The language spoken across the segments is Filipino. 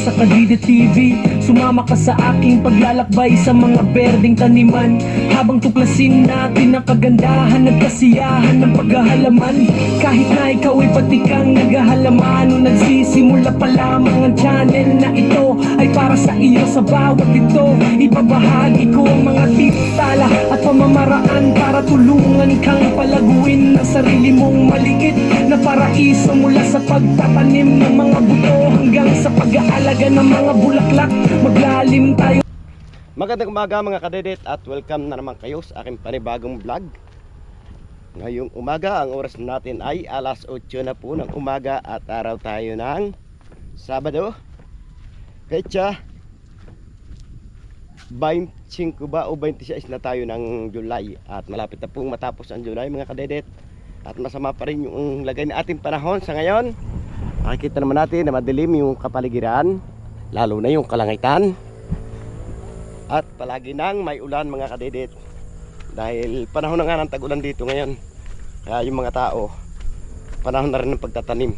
Sa Kadide TV, sumama ka sa aking paglalakbay sa mga berdeng taniman, habang tuklasin natin ang kagandahan at kasiyahan ng paghahalaman. Kahit na ikaw ay pati kang naghahalaman o nagsisimula pa lamang, ang channel na ito ay para sa iyo. Sa bawat ito, ibabahagi ko ang mga tips, tala at pamamaraan para tulungan kang palaguin ang sarili mong maliit na paraiso, mula sa pagtatanim ng mga buto hanggang sa pag-aalaga ng mga bulaklak. Maglalim tayo. Magandang umaga mga kadedit at welcome na naman kayo sa aking panibagong vlog. Ngayong umaga, ang oras natin ay alas 8 na po ng umaga at araw tayo ng Sabado, petsa 25 ba o 26 na tayo ng July, at malapit na pong matapos ang July mga kadedit. At masama pa rin yung lagay na ating panahon sa ngayon. Makikita naman natin na madilim yung kapaligiran, lalo na yung kalangitan, at palagi nang may ulan mga kadedit, dahil panahon na nga ng tag-ulan dito ngayon. Kaya yung mga tao, panahon na rin ng pagtatanim.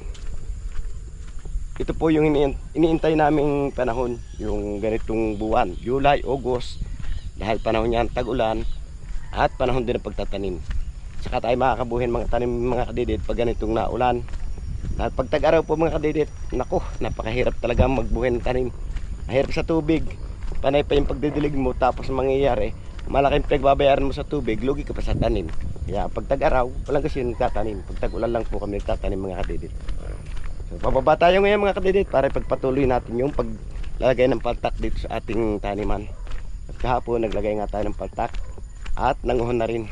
Ito po yung iniintay naming panahon, yung ganitong buwan, July, August, dahil panahon yan tag-ulan at panahon din ng pagtatanim. Saka tayo makakabuhin mga tanim mga kadedit pag ganitong naulan. At pag tag-araw po mga kadedit, naku, napakahirap talaga magbuhin ng tanim. Mahirap sa tubig, panay pa yung pagdidilig mo, tapos mangyayari malaking pinagbabayaran mo sa tubig, lugi ka pa sa tanim. Kaya pag tag-araw, walang kasi nagtatanim. Pag tag-ulan lang po kami nagtatanim mga kadedit. So pababa tayo ngayon mga kadedit para pagpatuloy natin yung paglalagay ng paltak dito sa ating taniman. At kahapon naglagay nga tayo ng paltak at nanguhon na rin.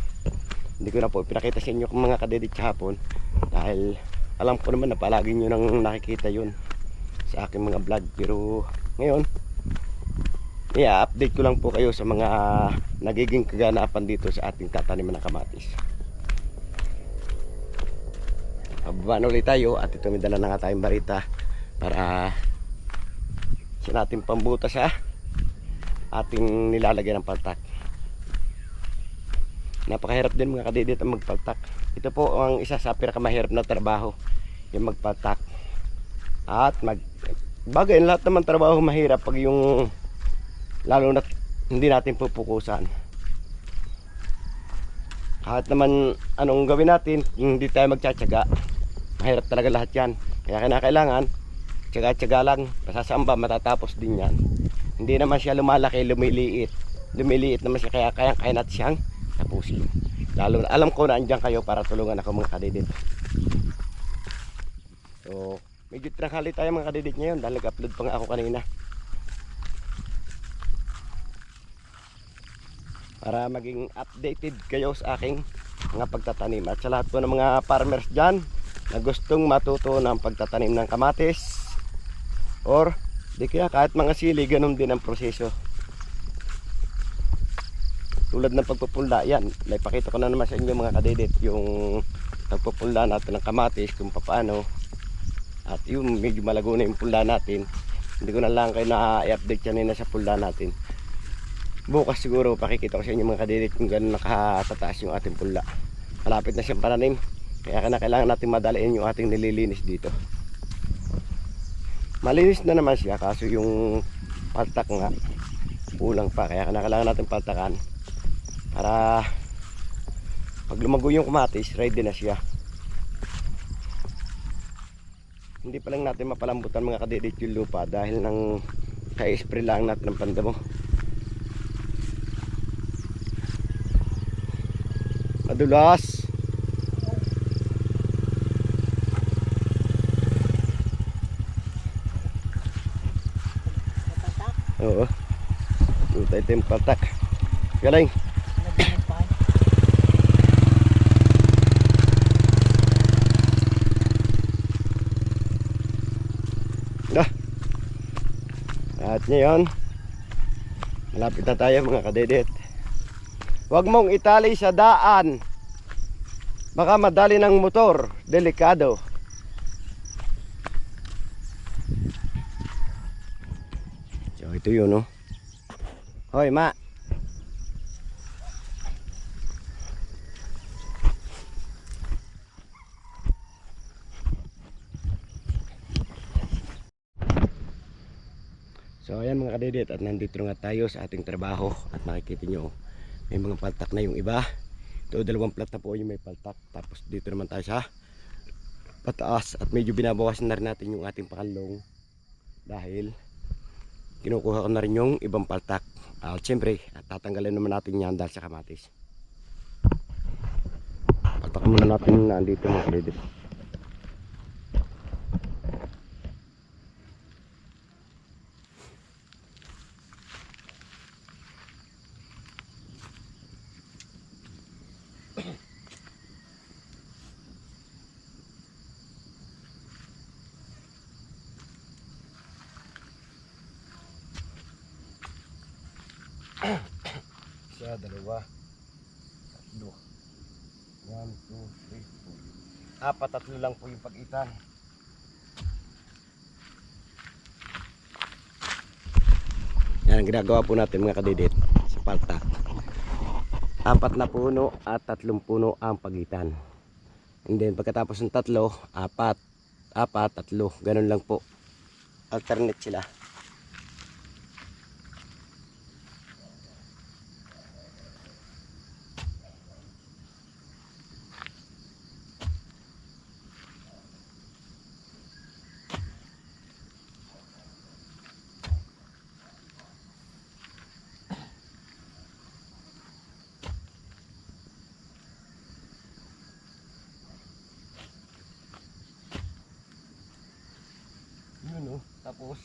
Hindi ko na po pinakita sa inyo mga kadedit kahapon, dahil alam ko naman na palagi nyo nang nakikita yun sa aking mga vlog. Pero ngayon, update ko lang po kayo sa mga nagiging kaganapan dito sa ating tataniman ng kamatis. Pababa na ulit tayo at ito may dala na nga tayong barita para sa natin pambutas sa ating nilalagay ng paltak. Napakahirap din mga kadedit ang magpaltak. Ito po ang isa sa pinakamahirap na trabaho, yung magpaltak. At bagay lahat naman trabaho mahirap pag yung lalo na hindi natin pupukusan. Kahit naman anong gawin natin, hindi tayo magtsatsaga, mahirap talaga lahat yan. Kaya kailangan tsaga-tsaga lang, pasasamba matatapos din yan. Hindi naman siya lumalaki, lumiliit naman siya, kaya natin siyang tapusin. Lalo na alam ko na andyan kayo para tulungan ako mga kadedit. So medyo tranghali tayo mga kadedit ngayon, dahil nag-upload pa nga ako kanina para maging updated kayo sa aking mga pagtatanim. At sa lahat po ng mga farmers dyan na gustong matuto ng pagtatanim ng kamatis or di kaya kahit mga sili, ganun din ang proseso. Tulad ng pagpupulda, yan, naipakita ko na naman sa inyo mga kadedit yung pagpupulda natin ng kamatis kung paano. At yung medyo malago na yung pulda natin, hindi ko na lang kayo na-i-update yan na sa pulda natin. Bukas siguro pakikita ko sa inyo mga kadedit kung gano'n nakatataas yung ating pulda. Malapit na siyang pananim, kaya kailangan natin madaliin yung ating nililinis dito. Malinis na naman siya, kaso yung paltak nga kulang pa, kaya kailangan natin paltakan para pag lumago yung kamatis, ready na siya. Hindi pa lang natin mapalambutan mga kadedit yung lupa, dahil nang ka-spray lang natin ng pandamo. Madulas. Oo. Ito yung paltak. Galing. At ngayon, malapit na tayo mga kadedit. Huwag mong itali sa daan, baka madali ng motor, delikado. ito yun, no? Hoy, ma! So ayan mga kadidit, at nandito nga tayo sa ating trabaho. At nakikita nyo, may mga paltak na yung iba. Ito, 2 plat na po yung may paltak. Tapos dito naman tayo sa pataas. At medyo binabawasan na rin natin yung ating pakanlong. Dahil kinukuha ko na rin yung ibang paltak. At syempre, tatanggalin naman natin yan dahil sa kamatis. Paltak muna natin na andito mga kadidit. Isa, dalawa, tatlo. 1, 2, 3, 4. Apat, tatlo lang po yung pagitan. Yan ang ginagawa po natin mga kadidit sa paltak. 4 na puno at 3 puno ang pagitan. And then pagkatapos ng 3, 4, 4, 3. Ganun lang po. Alternate sila. Yun, oh. Tapos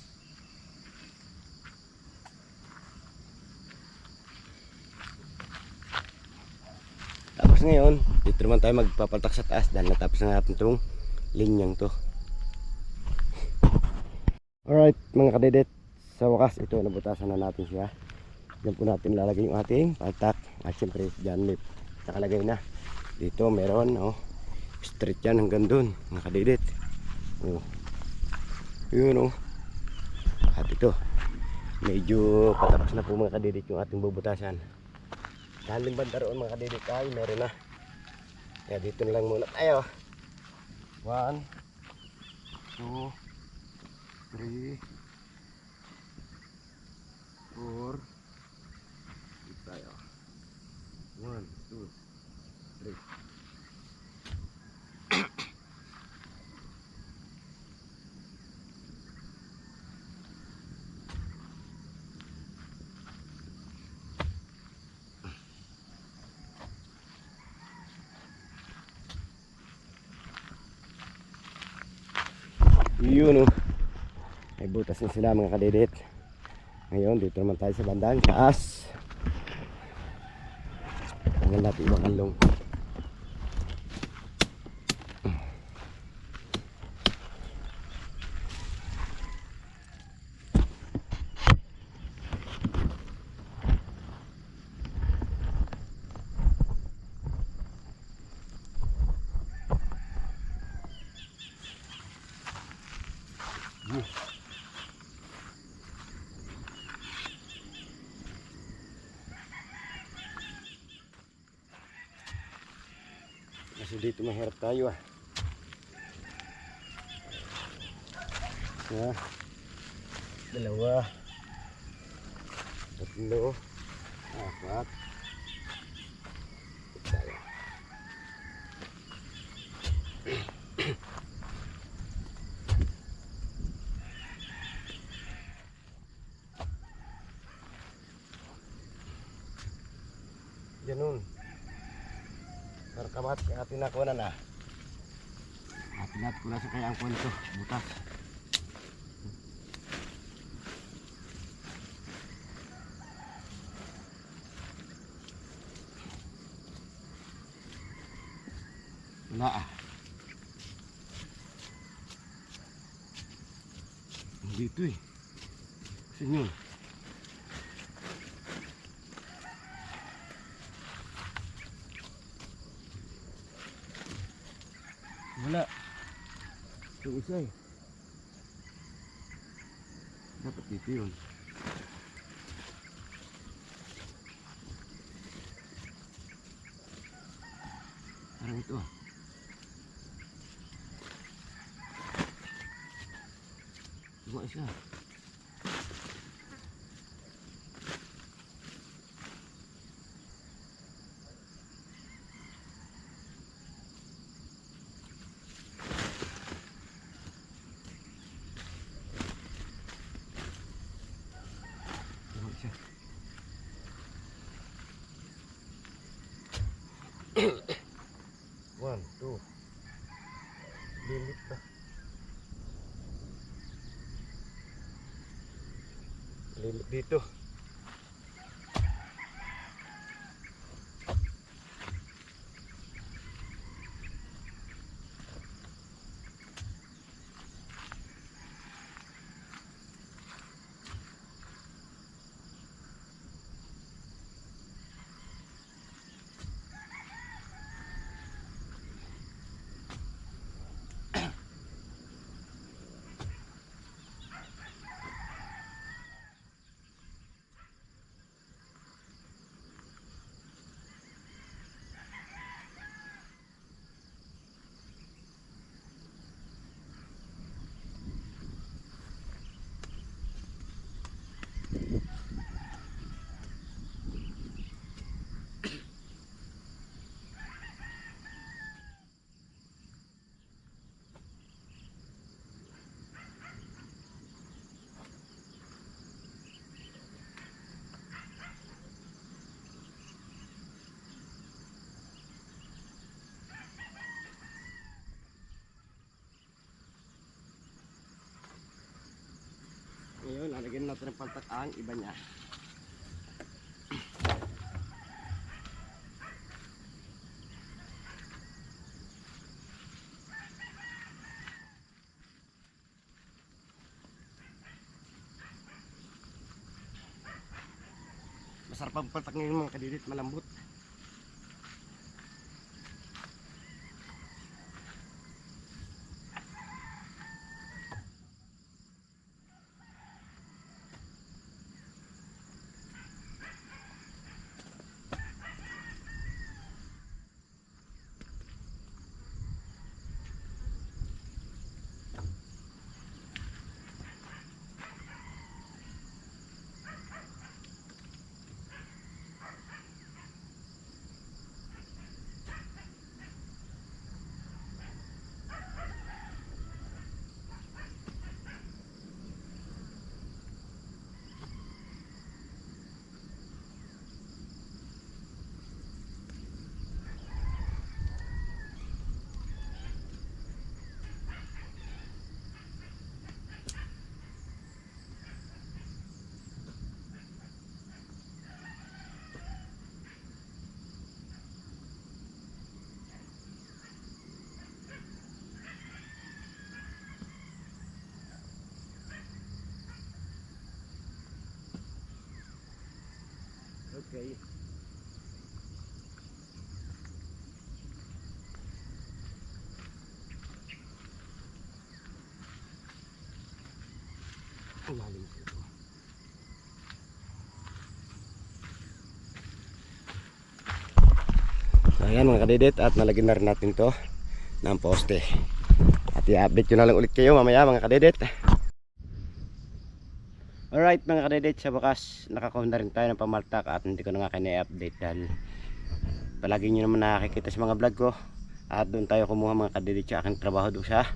ngayon, dito naman tayo magpapaltak sa taas dahil natapos na natin itong linyang to. Alright mga kadidit, sa wakas ito, nabutasan na natin siya. Diyan po natin lalagay yung ating paltak. At syempre dyan may nakalagay na. Dito meron, oh, straight yan hanggang dun mga kadidit. Oh. Yun, oh. At ito, medyo patapos na po mga kadidit yung ating bubutasan. Dahil yung banda roon mga kadidit ay meron na. Kaya dito na lang muna tayo. 1, 2, 3, 4. Dito tayo. 1, 2, 3. Yun, oh. May butas na sila mga kadidit. Ngayon dito naman tayo sa bandang taas. Tanggal natin ibang kanlong. Kasi dito mahirap tayo, ah. Ya. 2, 3, 4. Tayo. Ganun. Kamat kaya atin nakuha na na. Atin natin ko na sa kaya ang kuha nito. Butas. Wala, ah. Dito, eh. Saan yun? Wala. Ito isa, eh. Dapat dito yun. Parang ito ah. Lumayas ka. Lumayas ka. 1, 2. Limit pa. Limit dito. Ngayon, lalagyan natin ng paltak ang iba niya. Masarap ang paltak ngayon mga kadidit, malambot. Okay. Ang lalim ito. So ayan mga kadidit, at nalagyan na rin natin to ng poste. At i-update ko na lang ulit kayo mamaya mga kadidit. Alright mga kadidit, sa bakas nakakuha na rin tayo ng pamaltak at hindi ko na nga kina-update dahil palagi nyo naman nakakikita sa mga vlog ko. At doon tayo kumuha mga kadidit sa aking trabaho doon sa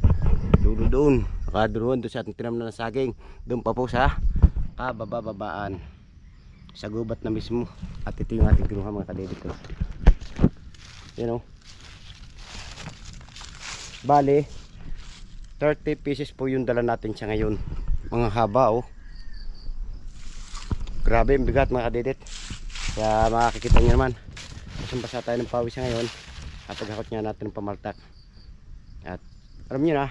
dulo doon. Doon sa ating tinamnan na saging. Doon pa po sa kabababaan sa gubat na mismo. At ito yung ating kinuha mga kadidit ko. You know, bali 30 pieces po yung dala natin siya ngayon. Mga haba oh. Grabe ang bigat mga kadidit. Kaya makikita nyo naman, basang-basa tayo ng pawis ngayon at paghakot nga natin ng pamaltak. At alam nyo na,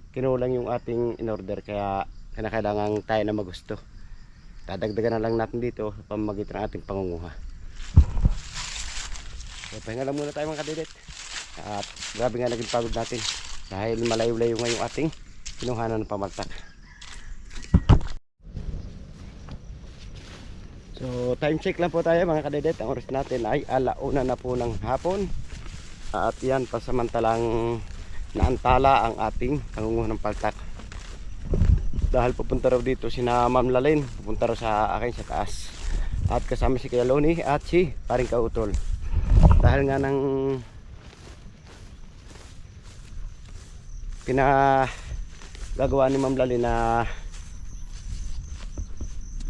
kinulang yung ating in order, kaya kailangan tayo na magusto. Dadagdagan na lang natin dito sa pamamagitan ng ating pangunguha. So pahinga lang muna tayo mga kadidit. At grabe nga naging pagod natin dahil malayo-layo nga yung ating kinuhanan ng pamaltak. So time check lang po tayo mga kadidit. Ang oras natin ay 1:00 na po ng hapon. At yan, pasamantalang naantala ang ating pangunguha ng paltak. Dahil pupunta raw dito si na Ma'am Lalin, pupunta raw sa akin sa taas. At kasama si Kuya Loni at si Paring Kautol. Dahil nga ng gagawa ni Ma'am Lalin na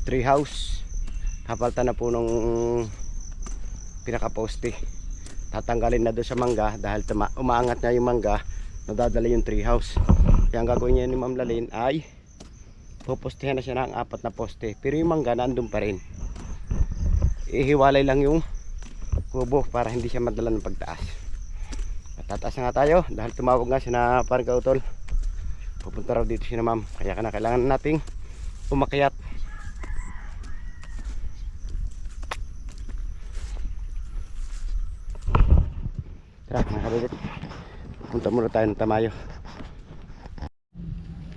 tree house, kapalta na po nung pinakaposte. Tatanggalin na doon sa mangga dahil umaangat niya yung mangga, nadadala yung tree house. Kaya ang gagawin niya ni Ma'am Lalin ay pupostehan na siya ng 4 na poste, pero yung mangga nandun pa rin. Ihiwalay lang yung kubo para hindi siya madala ng pagtaas. At tataas na nga tayo dahil tumawag nga siya na Paring Kautol. Pupunta raw dito siya na Ma'am, kaya kailangan nating umakyat. Tara mga kabibit, punta muna tayo ng Tamayo.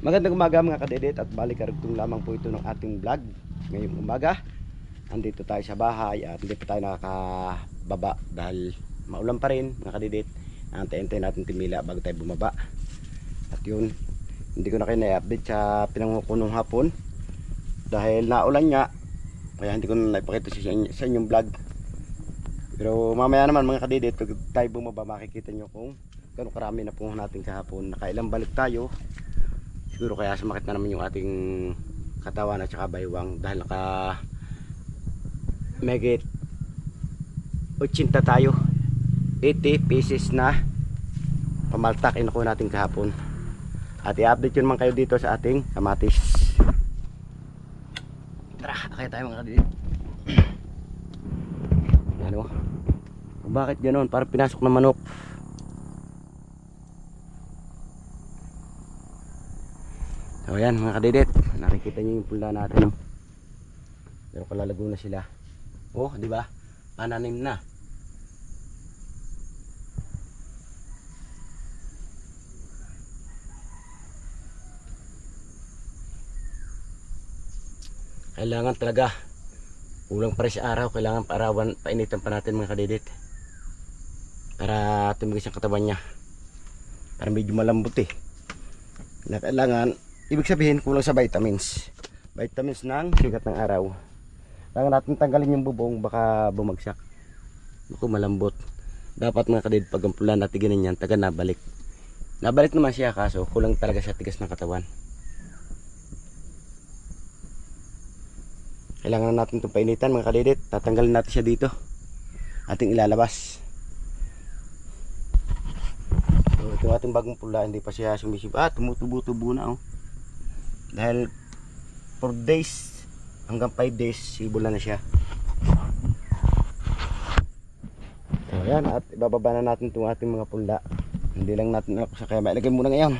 Magandang umaga mga kadedit, at balik karugtong lamang po ito ng ating vlog ngayong umaga. Andito tayo sa bahay at hindi pa tayo nakakababa dahil maulan pa rin mga kadedit. Antay-antay natin timila bago tayo bumaba. At yun, hindi ko na kayo na-update sa pinangukunong hapon dahil naulan nga, kaya hindi ko na naipakita sa inyong vlog. Pero mamaya naman mga kadidit, pag tayo bumaba makikita nyo kung gano'ng karami na puno natin kahapon. Nakailang balik tayo, siguro kaya sumakit na naman yung ating katawan at saka baywang dahil naka megit 80 tayo, 80 pieces na pamaltak inakuha natin kahapon. At i-update yun man kayo dito sa ating kamatis. Tara, kaya tayo mga kadidit. Ano? Bakit ganoon? Parang pinasok na manok. So ayan mga kadidit, nakikita niyo yung pula natin, no? Pero kalalago na sila. Oh, di ba? Pananim na. Kailangan talaga, kulang pa rin sa araw, kailangan painitan pa natin mga kadidit para tumigis ang katawan niya, para medyo malambot eh. Kailangan, ibig sabihin kulang sa vitamins ng sikat ng araw. Kailangan natin tanggalin yung bubong, baka bumagsak. Naku, malambot. Dapat mga kadidit, pag ang pula natin ganyan, taga nabalik naman siya, kaso kulang talaga sa tigas ng katawan. Kailangan natin itong painitan mga kadidit. Tatanggalin natin siya dito, ating ilalabas. So itong ating bagong pula, hindi pa siya sumisipa. Tumutubo-tubo na, oh. Dahil 4 days hanggang 5 days sibol na siya. So yan, at ibababa na natin itong ating mga pula. Hindi lang natin ako sa kaya mailagay muna ngayon.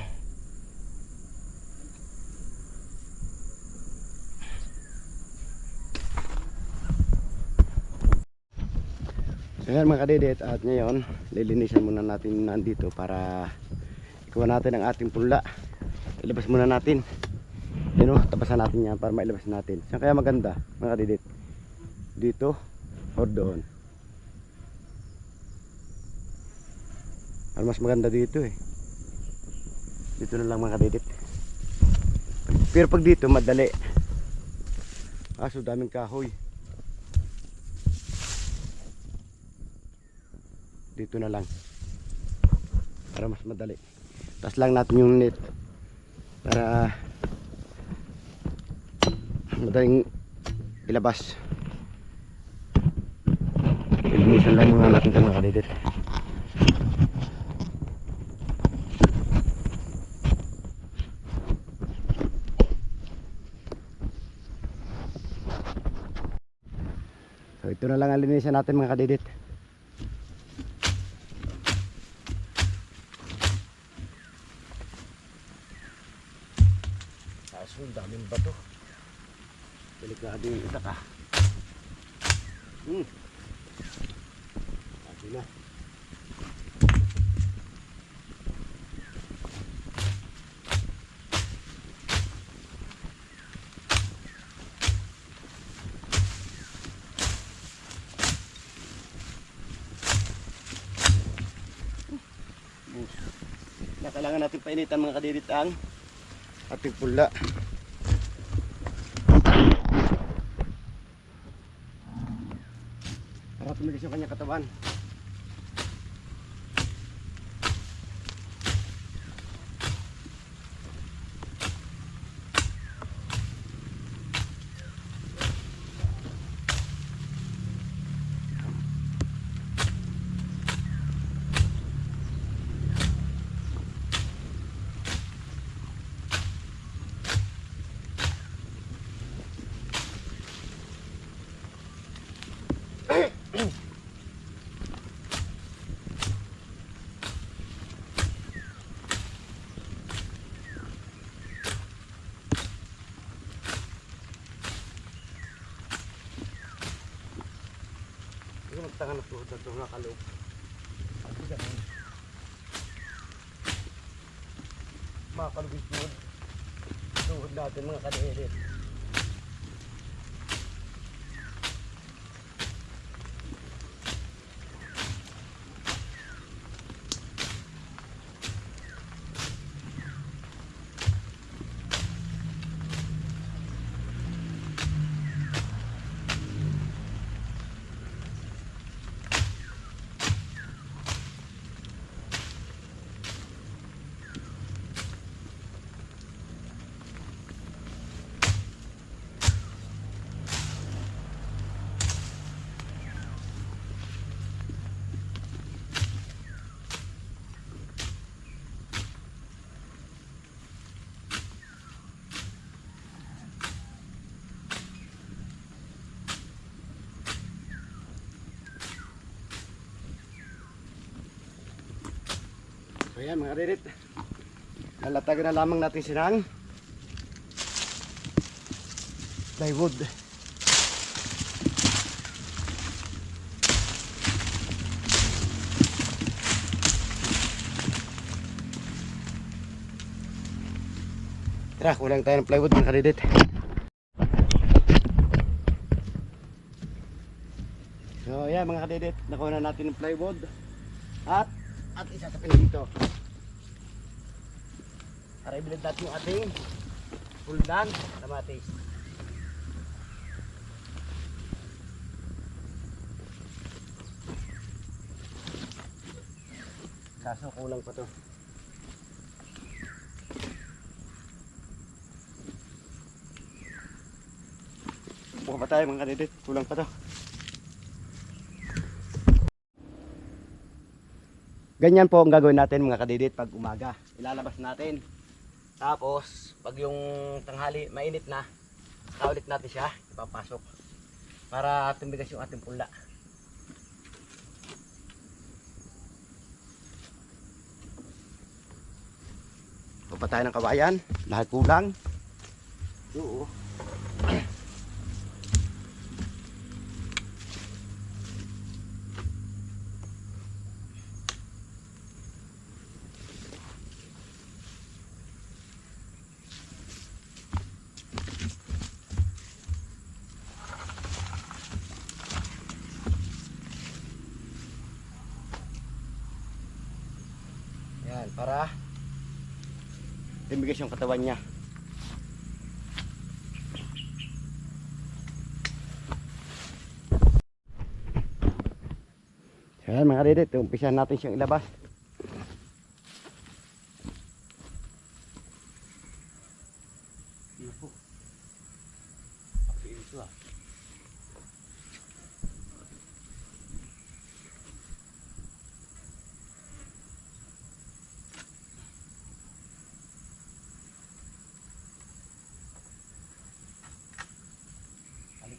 Ayan mga kadidit, at ngayon lilinisan muna natin nandito para ikuha natin ang ating pula. Ilabas muna natin. Yun, tabasan natin yan para mailabas natin. Saan kaya maganda mga kadidit? Dito o doon? Mas maganda dito eh. Dito na lang mga kadidit. Pero pag dito madali. Kaso daming kahoy. Dito na lang para mas madali. Taas lang natin yung net para madaling ilabas. Ilinisan lang muna natin ito mga kadidit. So ito na lang ang linisan natin mga kadidit. Ang daming bato. Delikado yung itak ah. Sabi na. ubos. Na kailangan natin painitan mga kadirit ang ating pula. Para tumigas yung kanyang katawan. Magtangan na tuhod na ito nga kaloob. Mga kalubis tuhod natin mga kadirit. So yan mga kadirit, lalatagan na lamang natin sinang plywood. Tara, kulang tayo ng plywood mga kadirit. So yan mga kadirit, nakuha na natin ng plywood at isasapin dito para ibilad natin yung ating puldan kamatis. Kaso kulang pa to. Buka pa tayo mga kadirit, kulang pa to. Ganyan po ang gagawin natin mga kadidit pag umaga. Ilalabas natin. Tapos, pag yung tanghali mainit na, kaulit natin siya, ipapasok. Para tumigas yung ating pula. Pupa tayo ng kawayan. Lahat kulang. Oo. Yan, para tumigas yung katawan niya. So yan mga kadirit, umpisahan natin siyang ilabas.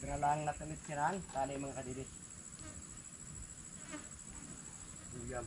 Na lang natamit sirang tali mga kadidit. Yan.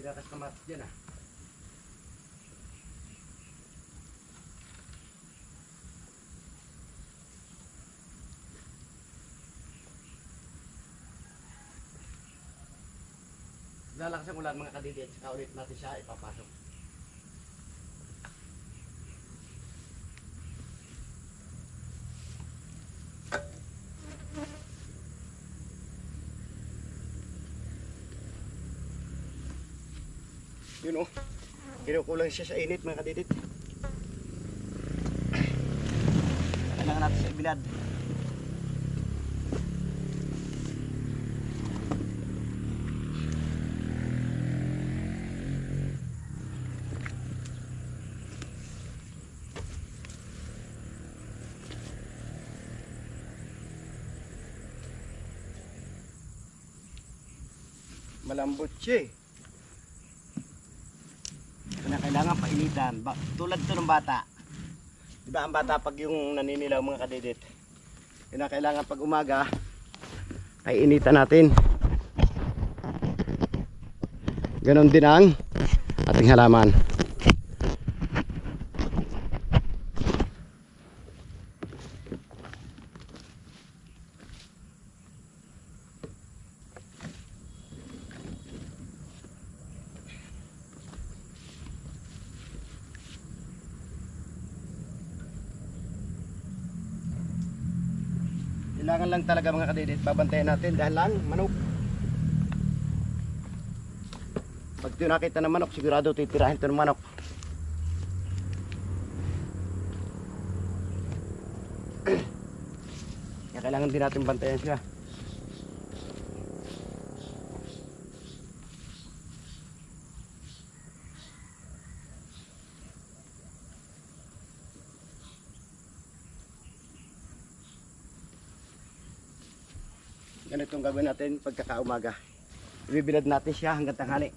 gatas kamatis dyan ah. Lalakas ang ulan mga kadidit, saka ulit natin siya ipapasok. Yun oh, kinukulang siya sa init mga kadidit. Kailangan natin sa ibilad. Malambot siya eh. Kailangan painitan. Tulad to ng bata. Diba ang bata pag yung naninilaw mga kadidit, kailangan pag umaga ay initan natin. Ganon din ang ating halaman. Kailangan lang talaga mga kadidit, babantayan natin dahil lang manok. Pag ito nakita ng manok, sigurado titirahin ito ng manok. Kaya kailangan din natin bantayan siya. Ganito ang gagawin natin pagkakaumaga. Ibibilad natin siya hanggang tanghali.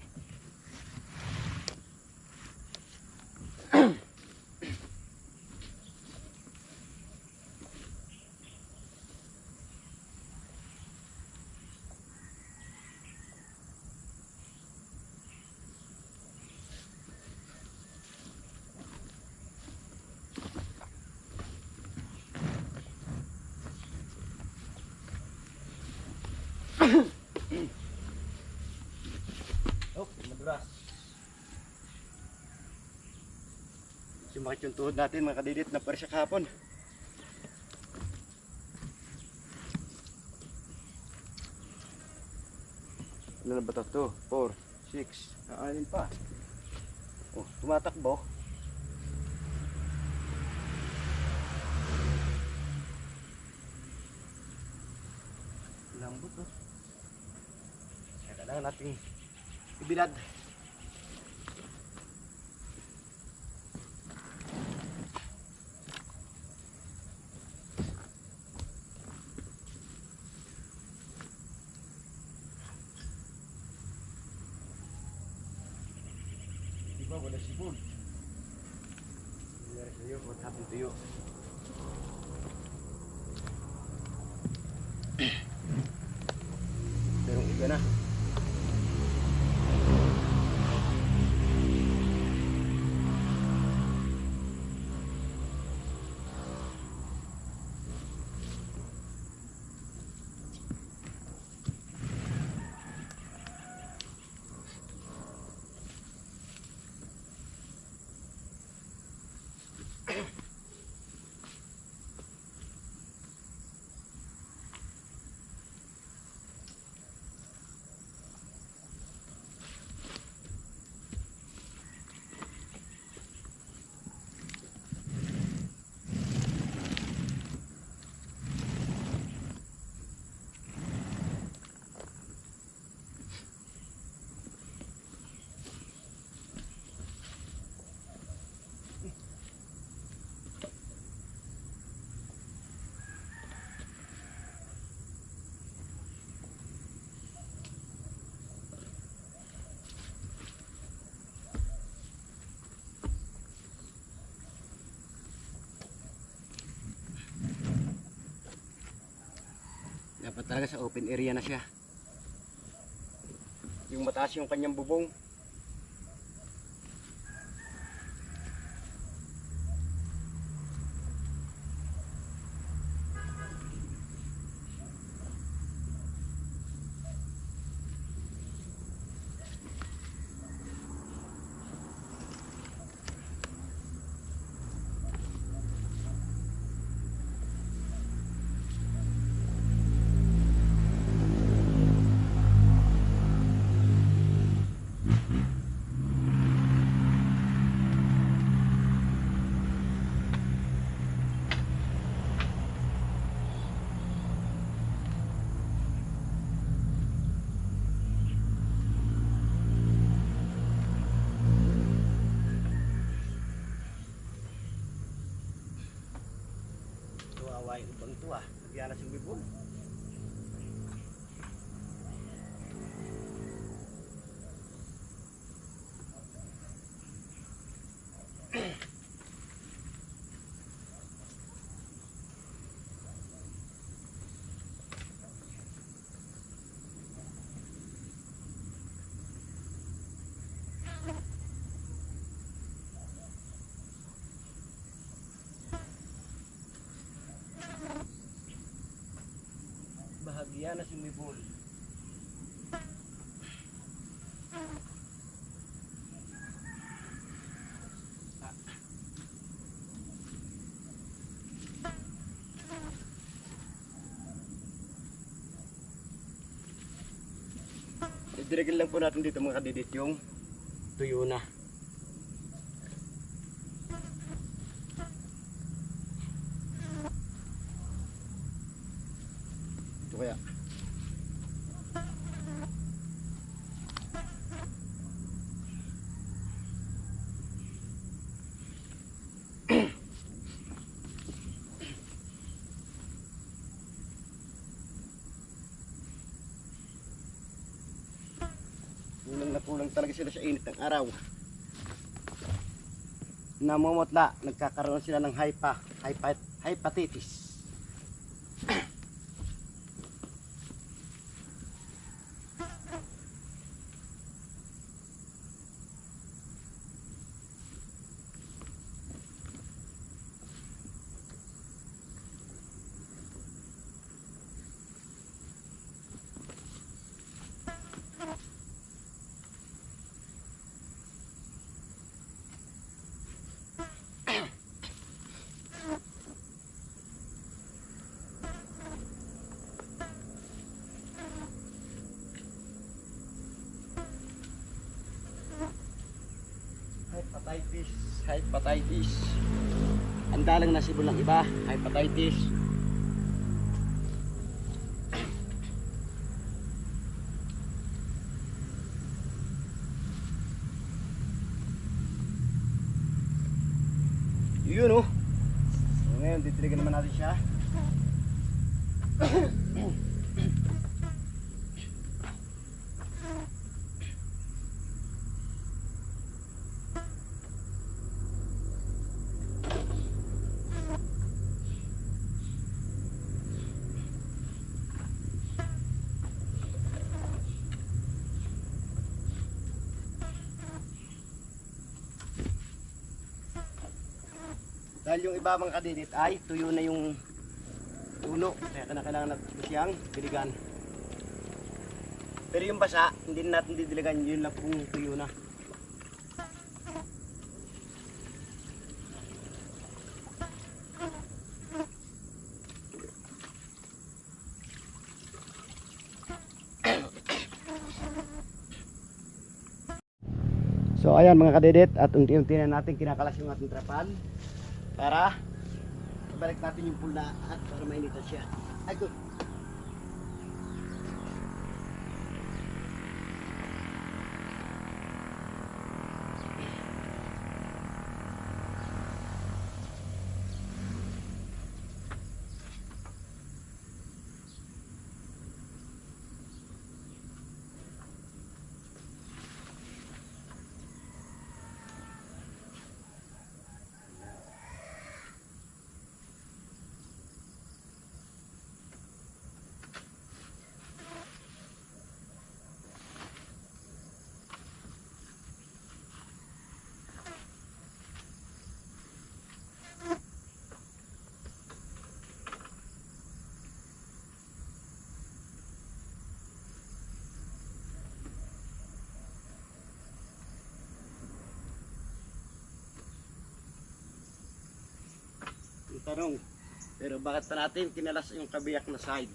Oh, maduras. Sumakit yung tuhod natin mga kadidit na parisya kahapon. Ano na ba ito? 2, 4, 6, aanin pa. Oh, tumatakbo. Lambot oh. Kailangan natin ibilad. Diba wala sipon? Nangyari sa'yo, what happened to you? Merong iba na. Dapat talaga sa open area na siya. Yung mataas yung kanyang bubong, kawain ubang ito ah. Nagyana si Bibol. Bahagya na si Mibol. Idirigil lang po natin dito mga kadidit yung tuyo na. Ito kaya. Kulang na kulang talaga sila sa init ng araw. Namumutla, nagkakaroon sila ng hepatitis. Hepatitis. Ang dalang nasibol ng iba, hepatitis. Yun oh. So, ngayon ditiligan naman natin siya. Dahil yung iba mga kadidit ay tuyo na yung ulo, kaya kailangan natin siyang diligan. Pero yung basa, hindi natin didiligan, yun lang kung tuyo na. So ayan mga kadidit, at unti-unti na natin kinakalas yung ating trapal para ibalik natin yung pula at para mainitan siya. Ay good. Tanong, pero bakit pa natin kinalas yung kabiyak na side?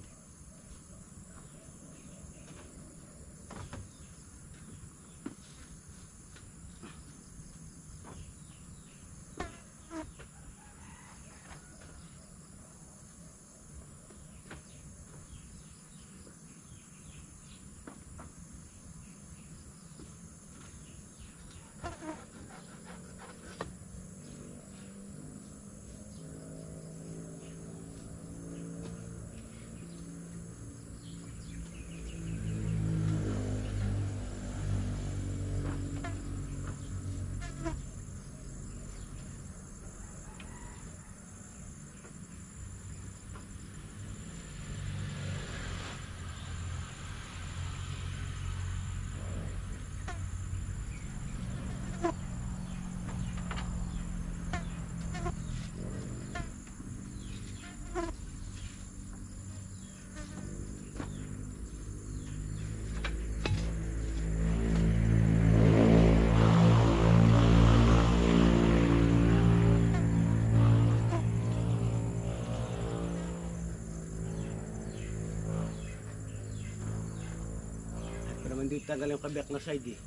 tanggal yung kabiyak na side eh.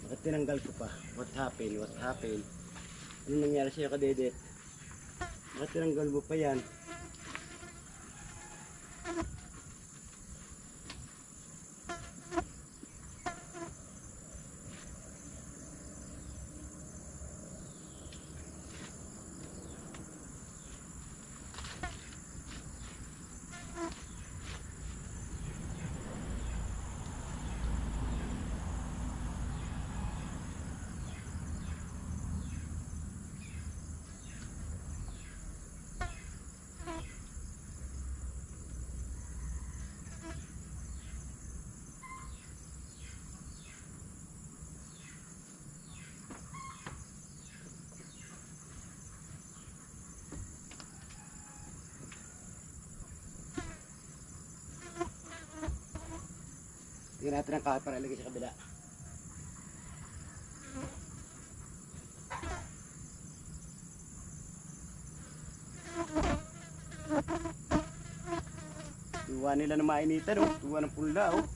Bakit tinanggal ko pa? What happened? What happened? Ano nangyari sa'yo kadedet? Bakit tinanggal mo pa yan? Tingnan natin ang kahoy para ilagay sa kabila. Tuwa nila na mainitan oh. Tuwa ng pulda oh.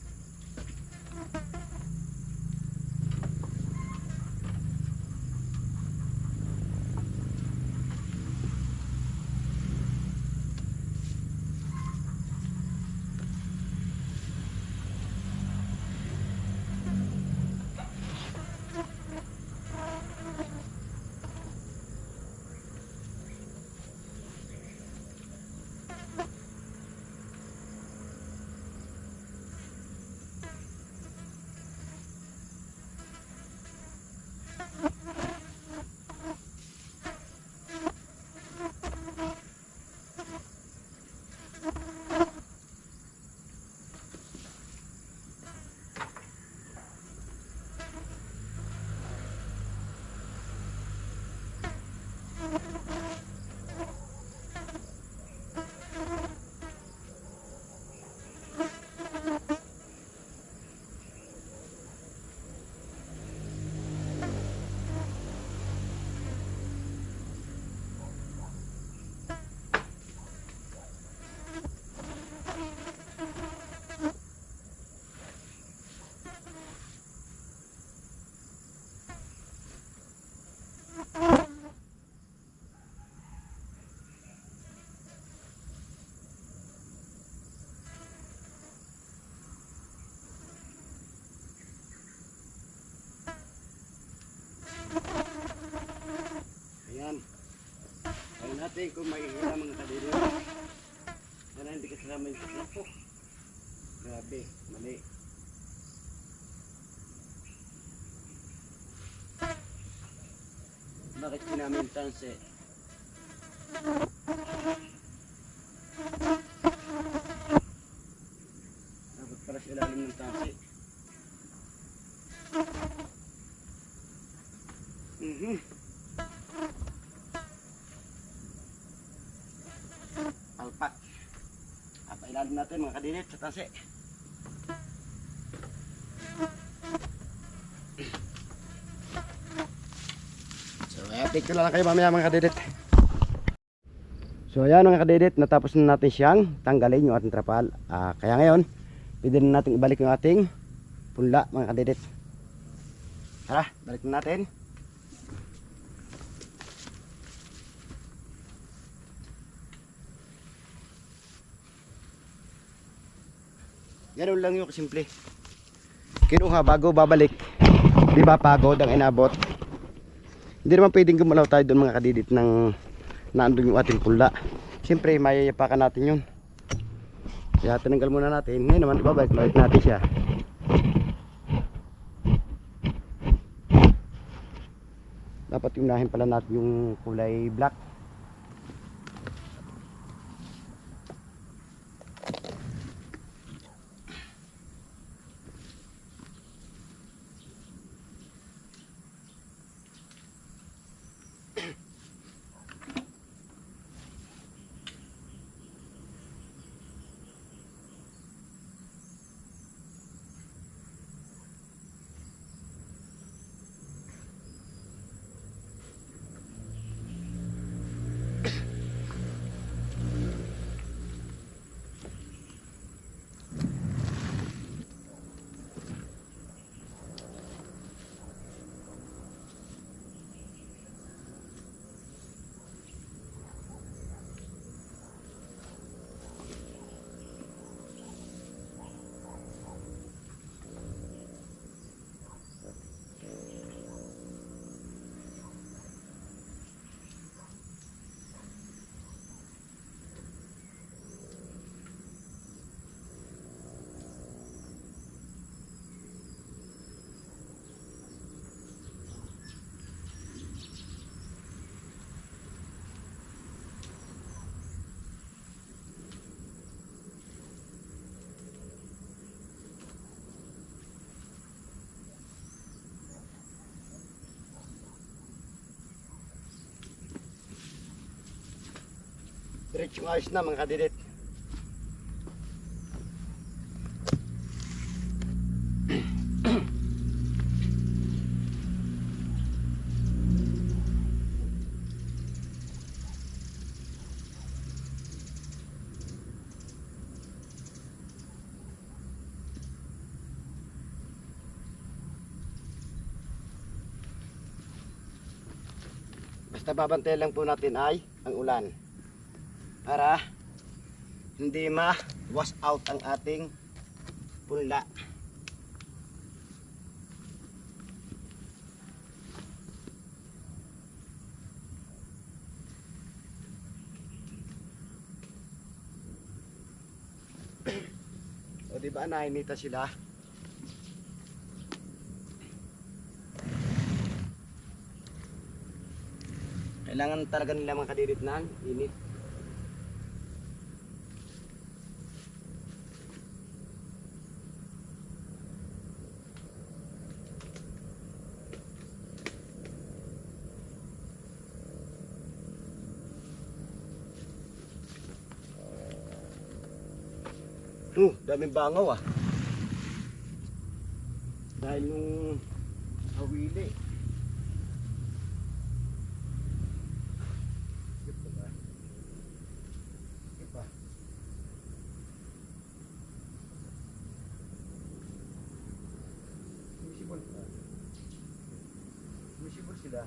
Ayan. Ayun natin kung may hila mga kadiri. Sana hindi kasama yung sakla po. Grabe, mali. Bakit kinamin tanse? Dapat para sa ilalim ng tanse. Palpak. Papailalim natin mga kadinit sa tanse. So, update ko lang kayo mamaya mga kadidit. So ayan mga kadidit, natapos na natin siyang tanggalin yung ating trapal. Kaya ngayon, pwede na natin ibalik yung ating punla mga kadidit. Tara, balik na natin. Ganun lang yung kasimple. Kinuha bago babalik. Di ba pagod ang inabot? Hindi naman pwedeng gumalaw tayo doon mga kadidit ng naandun yung ating pula. Siyempre mayayapakan natin yun. Kaya tinanggal muna natin. Ngayon naman ibabalik natin siya. Dapat unahin pala natin yung kulay black. Diretsong ayos na mga kadidet. Basta babantayan lang po natin ay ang ulan para hindi ma-wash out ang ating punla. O diba nainita sila? Kailangan talaga nila mga kadirit ng init. Daming bangaw ah. Dahil yung hawili. Sumisimbol sila.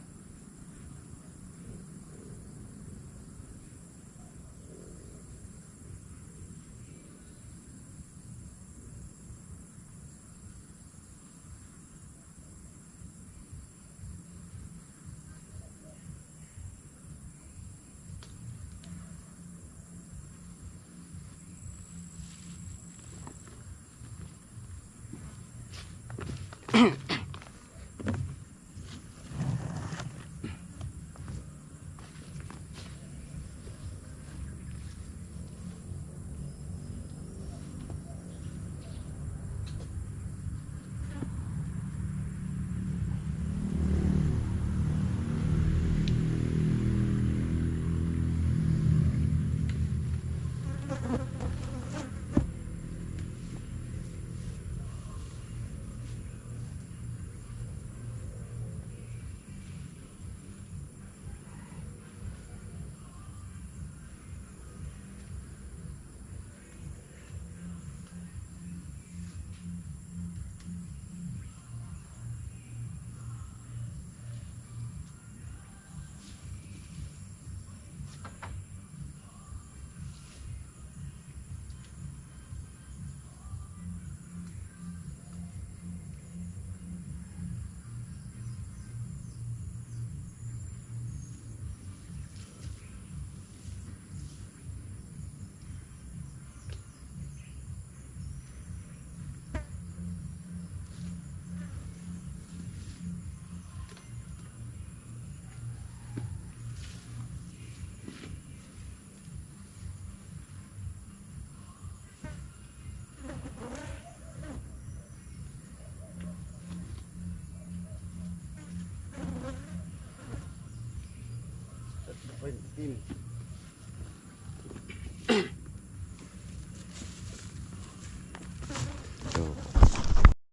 Team.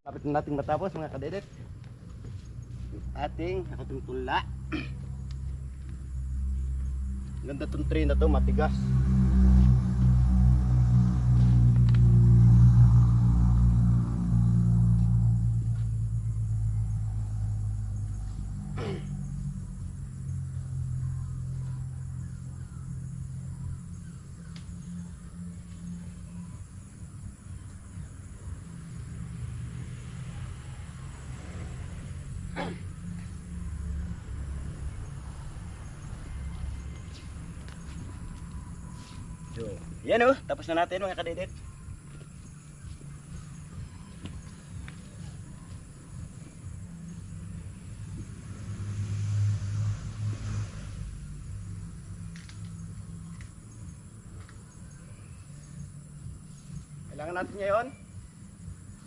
Lapit na nating matapos mga kadedet. Ating nakatungtula. Ganda tong tray na to, matigas. So, yan oh, tapos na natin mga kadedet. Kailangan natin ngayon,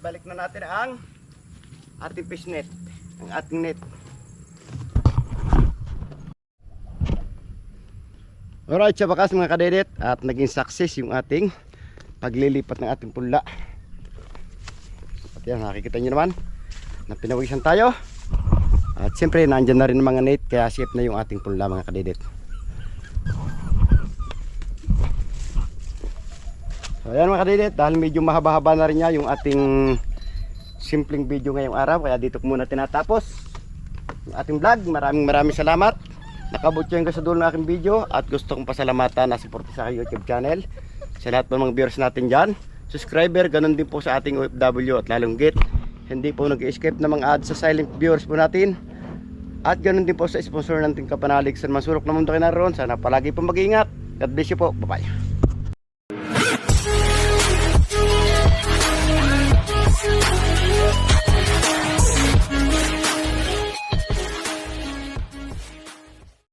balik na natin ang ating fish net, ang ating net. Alright, sa bakas mga kadedet, at naging success yung ating paglilipat ng ating punla. At yan, nakikita nyo naman na pinawisan tayo. At siyempre nandyan na rin ang mga net, kaya safe na yung ating punla mga kadedet. So ayan mga kadedet, dahil medyo mahaba-haba na rin niya yung ating simpleng video ngayong araw, kaya dito ko muna tinatapos yung ating vlog. Maraming salamat. Nakabot yung sa dulo ng aking video, at gusto kong pasalamatan na suporta sa aking YouTube channel, sa lahat ng mga viewers natin dyan, subscriber, ganun din po sa ating OFW, at lalong git hindi po nag-escape ng mga ads sa silent viewers po natin, at ganun din po sa sponsor natin kapanalig sa masurok na mundo kayo naroon. Sana palagi po mag-iingat. God bless you po. Bye bye.